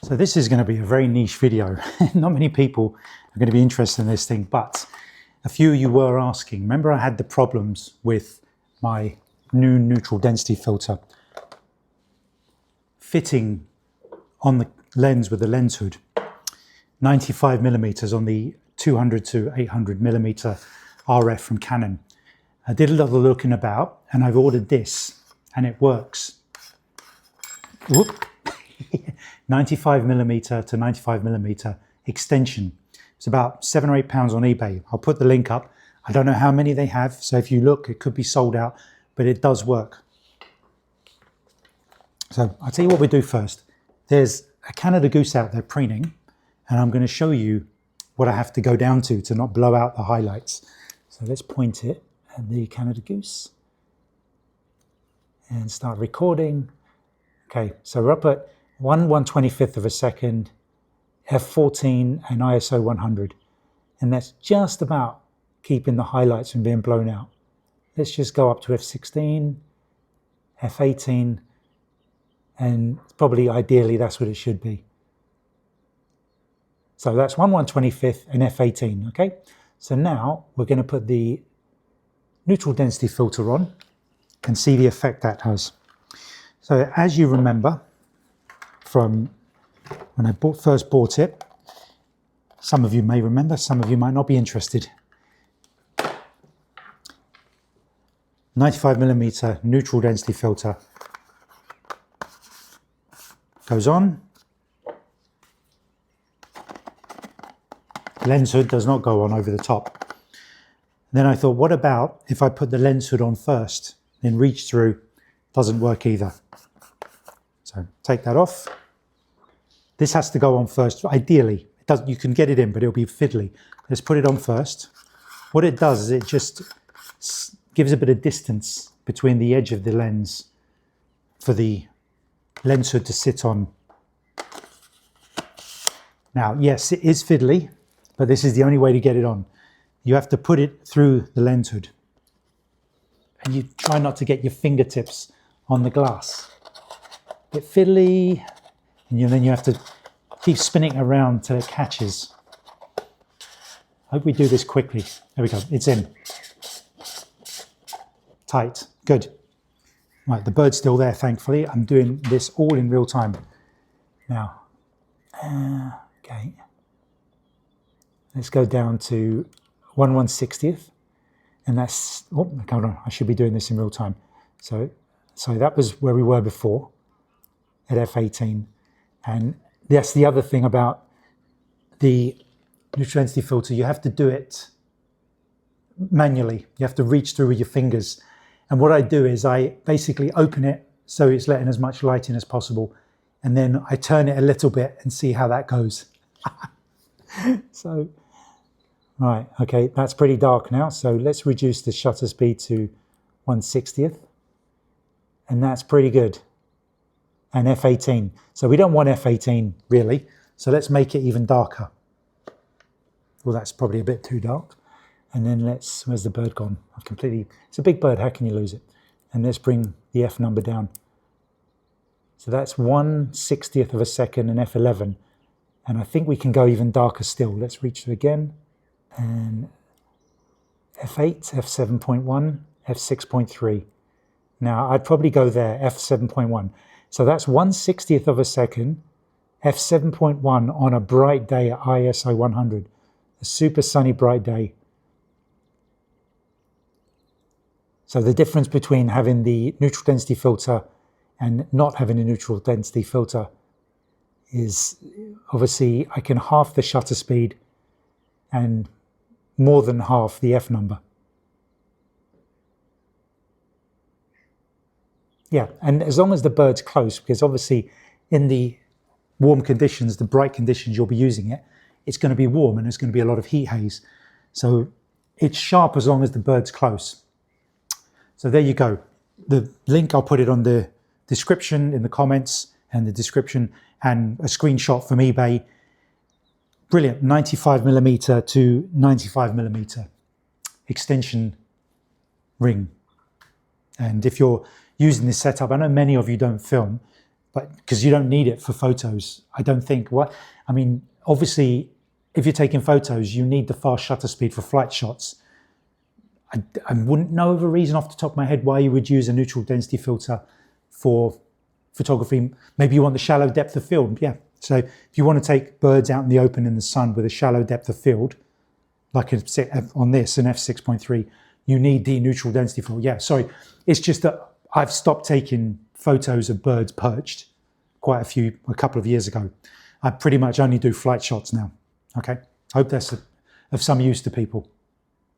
So this is going to be a very niche video. Not many people are going to be interested in this thing, but a few of you were asking. Remember I had the problems with my new neutral density filter fitting on the lens with the lens hood, 95 millimeters on the 200 to 800 millimeter RF from Canon. I did a lot of looking about and I've ordered this and it works. Whoop. 95 millimeter to 95 millimeter extension. It's about £7 or £8 on eBay. I'll put the link up. I don't know how many they have, so if you look, it could be sold out, but it does work. So I'll tell you what we do first. There's a Canada Goose out there preening, and I'm going to show you what I have to go down to not blow out the highlights. So let's point it at the Canada Goose and start recording. Okay, so we're up at 1/125th of a second, f14 and ISO 100. And that's just about keeping the highlights from being blown out. Let's just go up to f16, f18, and probably ideally that's what it should be. So that's 1/125th and f18, okay? So now we're going to put the neutral density filter on and see the effect that has. So as you remember from when I first bought it, some of you may remember, some of you might not be interested. 95 millimeter neutral density filter goes on. Lens hood does not go on over the top. Then I thought, what about if I put the lens hood on first, then reach through? Doesn't work either. So take that off. This has to go on first. Ideally, it doesn't, you can get it in, but it'll be fiddly. Let's put it on first. What it does is it just gives a bit of distance between the edge of the lens for the lens hood to sit on. Now, yes, it is fiddly, but this is the only way to get it on. You have to put it through the lens hood. And you try not to get your fingertips on the glass. A bit fiddly, and then you have to keep spinning it around till it catches. I hope we do this quickly. There we go, it's in. Tight, good. Right, the bird's still there, thankfully. I'm doing this all in real time. Now, okay. Let's go down to 1/160th. And that's, oh, hold on, I should be doing this in real time. So that was where we were before at f18. And that's the other thing about the neutral density filter. You have to do it manually. You have to reach through with your fingers. And what I do is I basically open it so it's letting as much light in as possible. And then I turn it a little bit and see how that goes. So, right, okay, that's pretty dark now. So let's reduce the shutter speed to 1/60th. And that's pretty good. And f18. So we don't want f18 really. So let's make it even darker. Well, that's probably a bit too dark. And then where's the bird gone? It's a big bird, how can you lose it? And let's bring the f number down. So that's 1/60th of a second and f11. And I think we can go even darker still. Let's reach through again. And f8, f7.1, f6.3. Now I'd probably go there, f7.1. So that's 1/60th of a second, f7.1 on a bright day at ISO 100. A super sunny bright day. So the difference between having the neutral density filter and not having a neutral density filter is obviously I can half the shutter speed and more than half the f number. Yeah, and as long as the bird's close, because obviously in the warm conditions, the bright conditions you'll be using it, it's going to be warm and there's going to be a lot of heat haze. So it's sharp as long as the bird's close. So there you go. The link, I'll put it on the description, in the comments and the description, and a screenshot from eBay. Brilliant, 95 millimeter to 95 millimeter extension ring. And if you're using this setup, I know many of you don't film, but because you don't need it for photos, I don't think. What I mean, obviously, if you're taking photos, you need the fast shutter speed for flight shots. I wouldn't know of a reason off the top of my head why you would use a neutral density filter for photography. Maybe you want the shallow depth of field. Yeah. So if you want to take birds out in the open in the sun with a shallow depth of field, like on this, an f6.3, you need the neutral density field. Yeah, sorry. It's just that I've stopped taking photos of birds perched a couple of years ago. I pretty much only do flight shots now. Okay. I hope that's of some use to people.